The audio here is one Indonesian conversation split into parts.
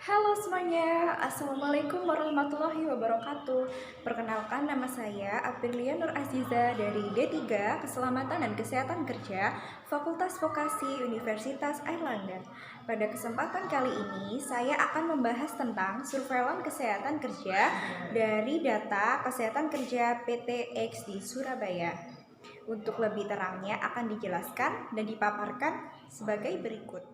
Halo semuanya, Assalamualaikum warahmatullahi wabarakatuh. Perkenalkan, nama saya Aprilia Nur Aziza dari D3 Keselamatan dan Kesehatan Kerja Fakultas Vokasi Universitas Airlangga. Pada kesempatan kali ini, saya akan membahas tentang surveillance kesehatan kerja dari data kesehatan kerja PT X di Surabaya. Untuk lebih terangnya akan dijelaskan dan dipaparkan sebagai berikut.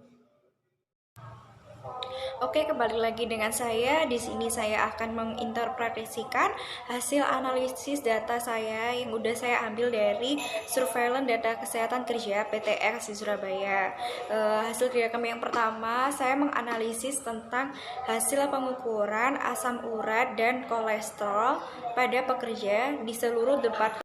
Oke, kembali lagi dengan saya. Di sini saya akan menginterpretasikan hasil analisis data saya yang udah saya ambil dari surveillance data kesehatan kerja PTX di Surabaya. Hasil kerja kami yang pertama, saya menganalisis tentang hasil pengukuran asam urat dan kolesterol pada pekerja di seluruh departemen.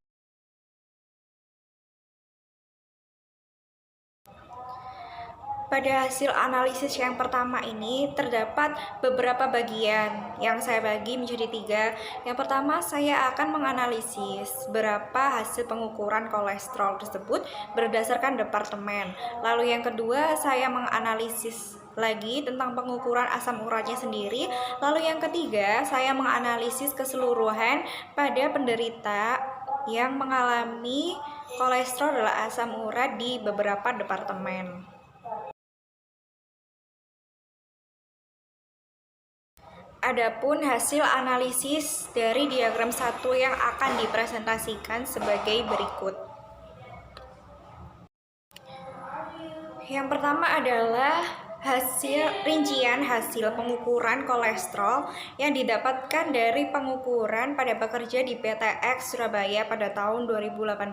Pada hasil analisis yang pertama ini terdapat beberapa bagian yang saya bagi menjadi 3. Yang pertama, saya akan menganalisis berapa hasil pengukuran kolesterol tersebut berdasarkan departemen. Lalu yang kedua, saya menganalisis lagi tentang pengukuran asam uratnya sendiri. Lalu yang ketiga, saya menganalisis keseluruhan pada penderita yang mengalami kolesterol adalah asam urat di beberapa departemen. Adapun hasil analisis dari diagram 1 yang akan dipresentasikan sebagai berikut. Yang pertama adalah rincian hasil pengukuran kolesterol yang didapatkan dari pengukuran pada pekerja di PTX Surabaya pada tahun 2018.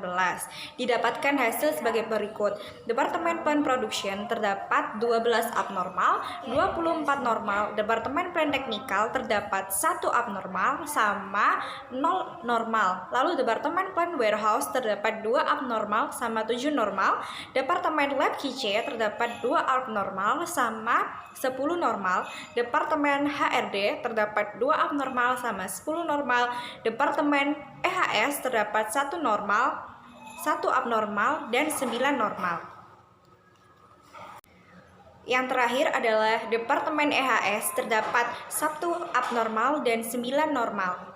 Didapatkan hasil sebagai berikut. Departemen Plant Production terdapat 12 abnormal, 24 normal. Departemen Plant Technical terdapat 1 abnormal sama 0 normal. Lalu Departemen Plant Warehouse terdapat 2 abnormal sama 7 normal. Departemen Lab QC terdapat 2 abnormal sama 10 normal. Departemen HRD terdapat 2 abnormal sama 10 normal. Departemen EHS terdapat 1 normal, 1 abnormal, dan 9 normal. Yang terakhir adalah Departemen EHS terdapat 1 abnormal dan 9 normal.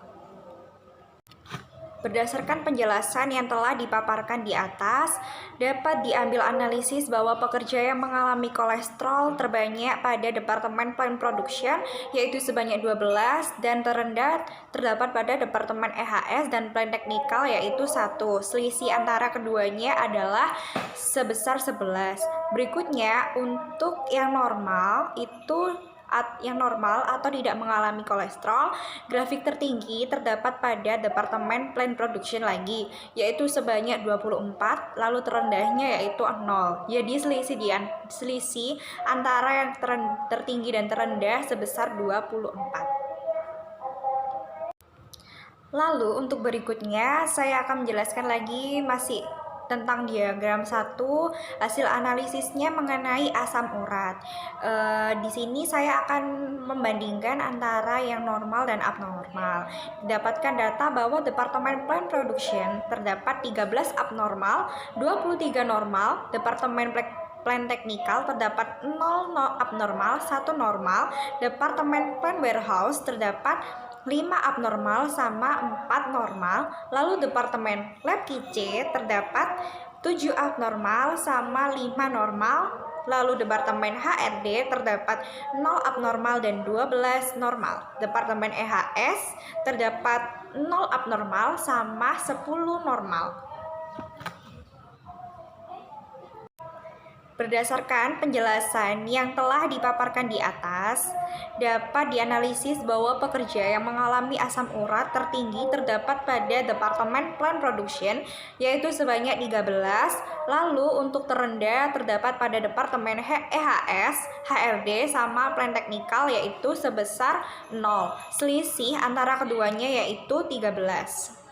Berdasarkan penjelasan yang telah dipaparkan di atas, dapat diambil analisis bahwa pekerja yang mengalami kolesterol terbanyak pada Departemen Plant Production, yaitu sebanyak 12, dan terendah terdapat pada Departemen EHS dan Plant Technical, yaitu 1. Selisih antara keduanya adalah sebesar 11. Berikutnya, untuk yang normal atau tidak mengalami kolesterol, grafik tertinggi terdapat pada Departemen Plant Production lagi, yaitu sebanyak 24, lalu terendahnya yaitu 0. Jadi selisih antara yang tertinggi dan terendah sebesar 24. Lalu untuk berikutnya saya akan menjelaskan lagi masih tentang diagram 1, hasil analisisnya mengenai asam urat. Di sini saya akan membandingkan antara yang normal dan abnormal. Dapatkan data bahwa Departemen Plant Production terdapat 13 abnormal, 23 normal. Departemen Plant Technical terdapat 0 abnormal, 1 normal. Departemen Plant Warehouse terdapat 5 abnormal sama 4 normal. Lalu Departemen Lab QC terdapat 7 abnormal sama 5 normal. Lalu Departemen HRD terdapat 0 abnormal dan 12 normal. Departemen EHS terdapat 0 abnormal sama 10 normal. Berdasarkan penjelasan yang telah dipaparkan di atas, dapat dianalisis bahwa pekerja yang mengalami asam urat tertinggi terdapat pada Departemen Plant Production, yaitu sebanyak 13. Lalu untuk terendah terdapat pada Departemen EHS, HRD, sama Plant Technical, yaitu sebesar 0. Selisih antara keduanya yaitu 13.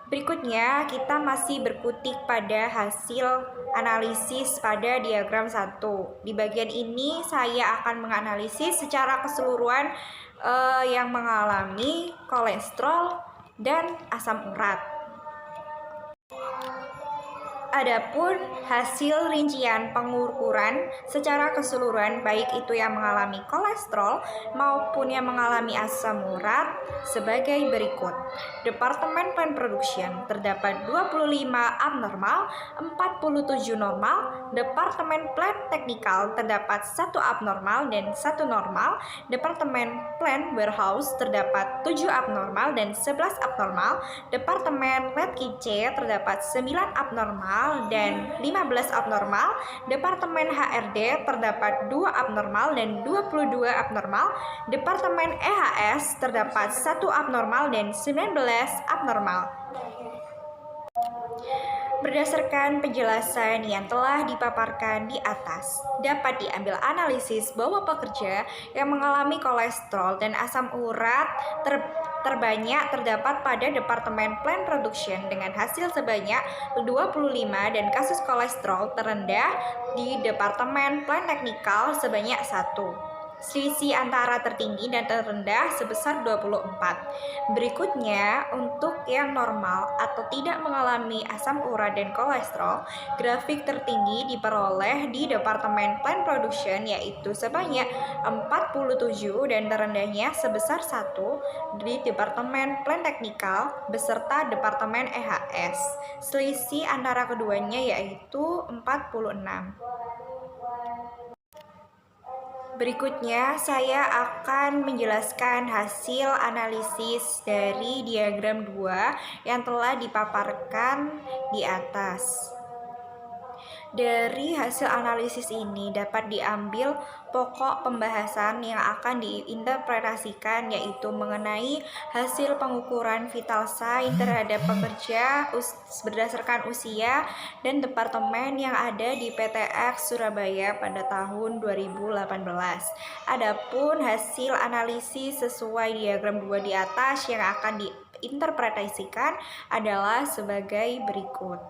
Berikutnya, kita masih berkutik pada hasil analisis pada diagram 1. Di bagian ini, saya akan menganalisis secara keseluruhan yang mengalami kolesterol dan asam urat. Adapun hasil rincian pengukuran secara keseluruhan baik itu yang mengalami kolesterol maupun yang mengalami asam urat sebagai berikut. Departemen Plant Production terdapat 25 abnormal, 47 normal. Departemen Plant Technical terdapat 1 abnormal dan 1 normal. Departemen Plant Warehouse terdapat 7 abnormal dan 11 abnormal. Departemen Lab KC terdapat 9 abnormal dan 15 abnormal. Departemen HRD terdapat 2 abnormal dan 22 abnormal. Departemen EHS terdapat 1 abnormal dan 19 abnormal. Berdasarkan penjelasan yang telah dipaparkan di atas, dapat diambil analisis bahwa pekerja yang mengalami kolesterol dan asam urat terbanyak terdapat pada Departemen Plant Production dengan hasil sebanyak 25 dan kasus kolesterol terendah di Departemen Plant Technical sebanyak 1. Selisih antara tertinggi dan terendah sebesar 24. Berikutnya, untuk yang normal atau tidak mengalami asam urat dan kolesterol, grafik tertinggi diperoleh di Departemen Plant Production yaitu sebanyak 47 dan terendahnya sebesar 1 di Departemen Plant Technical beserta Departemen EHS. Selisih antara keduanya yaitu 46. Berikutnya, saya akan menjelaskan hasil analisis dari diagram 2 yang telah dipaparkan di atas. Dari hasil analisis ini dapat diambil pokok pembahasan yang akan diinterpretasikan, yaitu mengenai hasil pengukuran vital sign terhadap pekerja berdasarkan usia dan departemen yang ada di PTX Surabaya pada tahun 2018. Adapun hasil analisis sesuai diagram 2 di atas yang akan diinterpretasikan adalah sebagai berikut.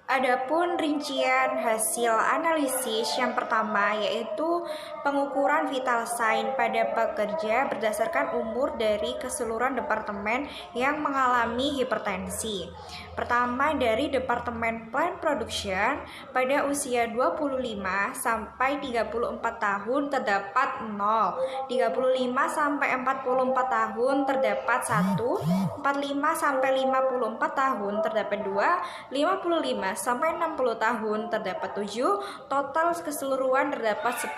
Adapun rincian hasil analisis yang pertama yaitu pengukuran vital sign pada pekerja berdasarkan umur dari keseluruhan departemen yang mengalami hipertensi. Pertama, dari Departemen Plant Production pada usia 25 sampai 34 tahun terdapat 0, 35 sampai 44 tahun terdapat 1, 45 sampai 54 tahun terdapat 2, 55 sampai 60 tahun terdapat 7, total keseluruhan terdapat 10.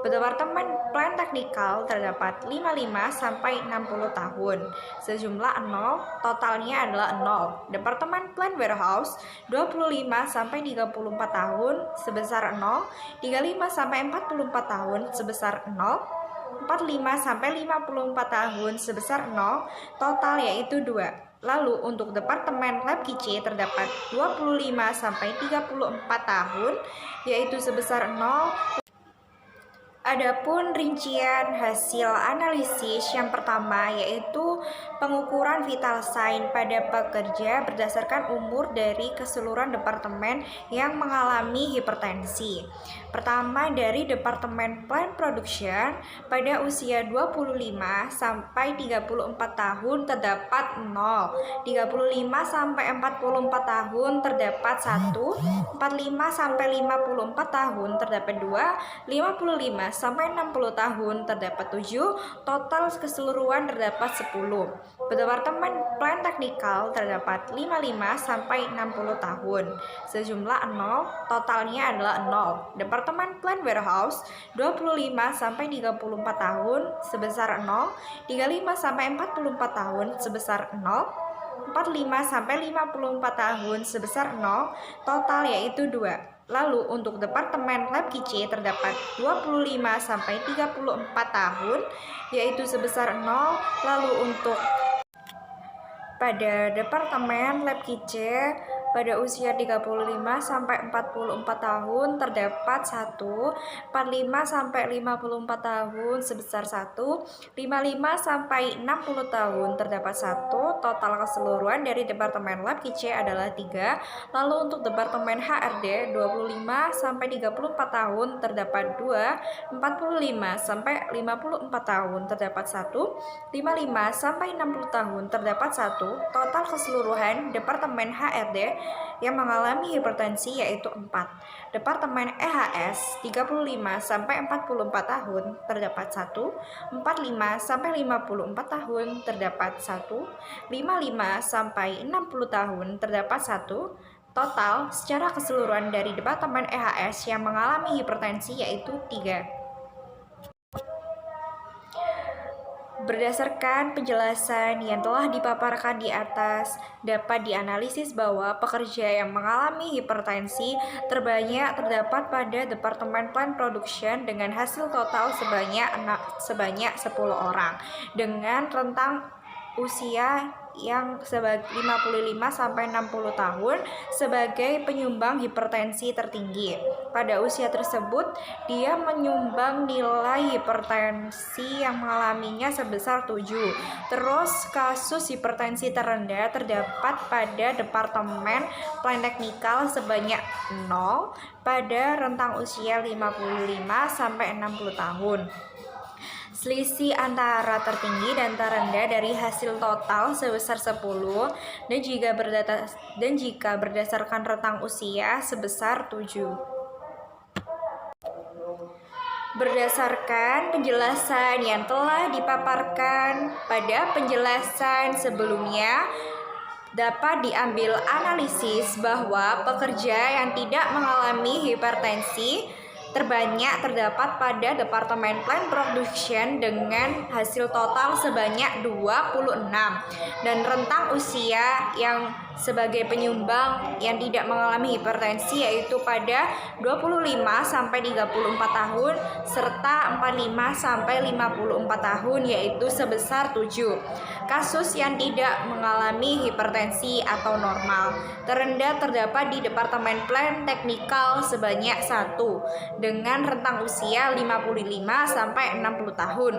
Departemen Plant Technical terdapat 55 sampai 60 tahun, sejumlah 0, totalnya adalah 0. Departemen Plant Warehouse 25 sampai 34 tahun sebesar 0, 35 sampai 44 tahun sebesar 0, 45 sampai 54 tahun sebesar 0, total yaitu 2. Lalu untuk Departemen Lab KC terdapat 25 sampai 34 tahun yaitu sebesar 0. Adapun rincian hasil analisis yang pertama yaitu pengukuran vital sign pada pekerja berdasarkan umur dari keseluruhan departemen yang mengalami hipertensi. Pertama, dari Departemen Plant Production pada usia 25 sampai 34 tahun terdapat 0, 35 sampai 44 tahun terdapat 1, 45 sampai 54 tahun terdapat 2, 55 sampai 60 tahun terdapat 7, total keseluruhan terdapat 10. Departemen Plant Technical terdapat 55 sampai 60 tahun, sejumlah 0, totalnya adalah 0. Departemen Plant Warehouse 25 sampai 34 tahun sebesar 0, 35 sampai 44 tahun sebesar 0, 45 sampai 54 tahun sebesar 0, total yaitu 2. Lalu untuk Departemen Lab KC terdapat 25 sampai 34 tahun yaitu sebesar 0. Lalu untuk pada Departemen Lab KC Pada usia 35 sampai 44 tahun terdapat 1, 45 sampai 54 tahun sebesar 1, 55 sampai 60 tahun terdapat 1. Total keseluruhan dari Departemen Lab KIC adalah 3. Lalu untuk Departemen HRD 25 sampai 34 tahun terdapat 2, 45 sampai 54 tahun terdapat 1, 55 sampai 60 tahun terdapat 1. Total keseluruhan Departemen HRD yang mengalami hipertensi yaitu 4. Departemen EHS 35 sampai 44 tahun terdapat 1, 45 sampai 54 tahun terdapat 1, 55 sampai 60 tahun terdapat 1. Total secara keseluruhan dari Departemen EHS yang mengalami hipertensi yaitu 3. Berdasarkan penjelasan yang telah dipaparkan di atas, dapat dianalisis bahwa pekerja yang mengalami hipertensi terbanyak terdapat pada Departemen Plant Production dengan hasil total sebanyak 10 orang dengan rentang usia yang 55 sampai 60 tahun sebagai penyumbang hipertensi tertinggi. Pada usia tersebut, dia menyumbang nilai hipertensi yang mengalaminya sebesar 7. Terus kasus hipertensi terendah terdapat pada Departemen Plant Technical sebanyak 0 pada rentang usia 55 sampai 60 tahun. Selisih antara tertinggi dan terendah dari hasil total sebesar 10 dan jika berdasarkan rentang usia sebesar 7. Berdasarkan penjelasan yang telah dipaparkan pada penjelasan sebelumnya, dapat diambil analisis bahwa pekerja yang tidak mengalami hipertensi terbanyak terdapat pada Departemen Plant Production dengan hasil total sebanyak 26 dan rentang usia yang sebagai penyumbang yang tidak mengalami hipertensi yaitu pada 25 sampai 34 tahun serta 45 sampai 54 tahun yaitu sebesar 7. Kasus yang tidak mengalami hipertensi atau normal terendah terdapat di Departemen Plant Technical sebanyak 1 dengan rentang usia 55 sampai 60 tahun.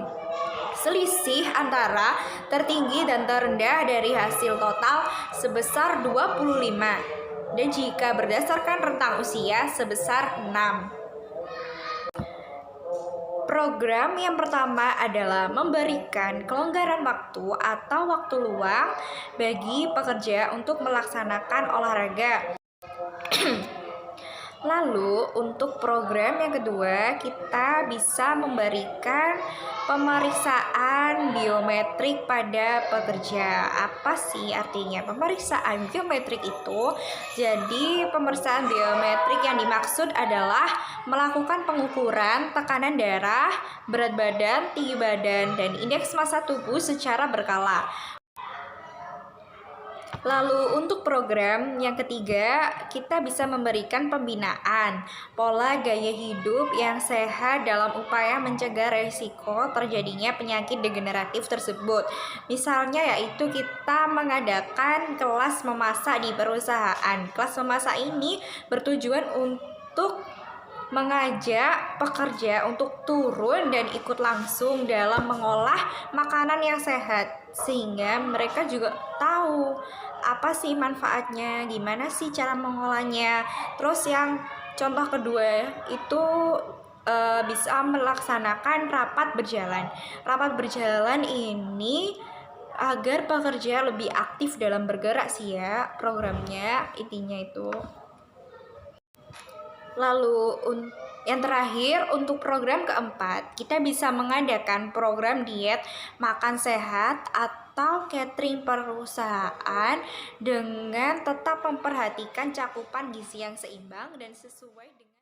Selisih antara tertinggi dan terendah dari hasil total sebesar 25 dan jika berdasarkan rentang usia sebesar 6. Program yang pertama adalah memberikan kelonggaran waktu atau waktu luang bagi pekerja untuk melaksanakan olahraga. Lalu untuk program yang kedua, kita bisa memberikan pemeriksaan biometrik pada pekerja. Apa sih artinya pemeriksaan biometrik itu? Jadi pemeriksaan biometrik yang dimaksud adalah melakukan pengukuran tekanan darah, berat badan, tinggi badan, dan indeks massa tubuh secara berkala. Lalu untuk program yang ketiga, kita bisa memberikan pembinaan pola gaya hidup yang sehat dalam upaya mencegah resiko terjadinya penyakit degeneratif tersebut. Misalnya yaitu kita mengadakan kelas memasak di perusahaan. Kelas memasak ini bertujuan untuk mengajak pekerja untuk turun dan ikut langsung dalam mengolah makanan yang sehat sehingga mereka juga tahu apa sih manfaatnya, gimana sih cara mengolahnya. Terus yang contoh kedua itu bisa melaksanakan rapat berjalan. Rapat berjalan ini agar pekerja lebih aktif dalam bergerak sih ya programnya, intinya itu. Lalu yang terakhir untuk program keempat, kita bisa mengadakan program diet makan sehat atau catering perusahaan dengan tetap memperhatikan cakupan gizi yang seimbang dan sesuai dengan